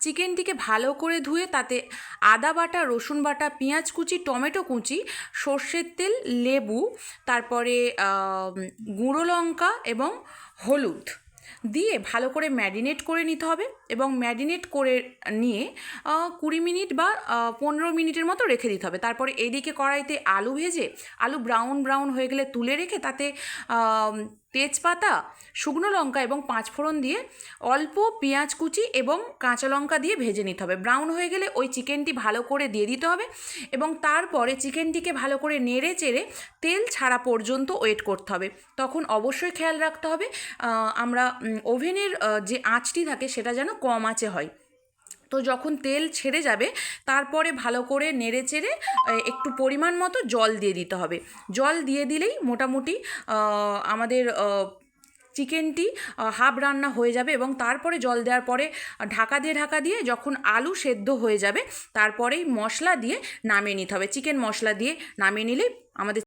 চিকেনটিকে ভালো করে ধুয়ে তাতে আদা বাটা, রসুন বাটা, পেঁয়াজ কুচি, টমেটো কুচি, সর্ষের তেল, লেবু, তারপরে গুঁড়ো লঙ্কা এবং হলুদ দিয়ে ভালো করে ম্যারিনেট করে নিতে হবে এবং ম্যারিনেট করে নিয়ে 20 মিনিট বা 15 মিনিটের মতো রেখে দিতে হবে। তারপরে এইদিকে কড়াইতে আলু ভেজে, আলু ব্রাউন ব্রাউন হয়ে গেলে তুলে রেখে তাতে তেজপাতা, শুকনো লঙ্কা এবং পাঁচফোড়ন দিয়ে অল্প পেঁয়াজ কুচি এবং কাঁচা লঙ্কা দিয়ে ভেজে নিতে হবে। ব্রাউন হয়ে গেলে ওই চিকেনটি ভালো করে দিয়ে দিতে হবে এবং তারপরে চিকেনটিকে ভালো করে নেড়ে চেড়ে তেল ছাড়া পর্যন্ত ওয়েট করতে হবে। তখন অবশ্যই খেয়াল রাখতে হবে আমরা ওভেনের যে আঁচটি থাকে সেটা যেন কম আঁচে হয়। তো যখন তেল ছেড়ে যাবে তারপরে ভালো করে নেড়ে চেড়ে একটু পরিমাণ মতো জল দিয়ে দিতে হবে। জল দিয়ে দিলেই মোটামুটি আমাদের চিকেনটি হাফ রান্না হয়ে যাবে এবং তারপরে জল দেওয়ার পরে ঢাকা দিয়ে যখন আলু সেদ্ধ হয়ে যাবে তারপরেই মশলা দিয়ে নামিয়ে নিতে হবে। চিকেন মশলা দিয়ে নামিয়ে নিলেই আমাদের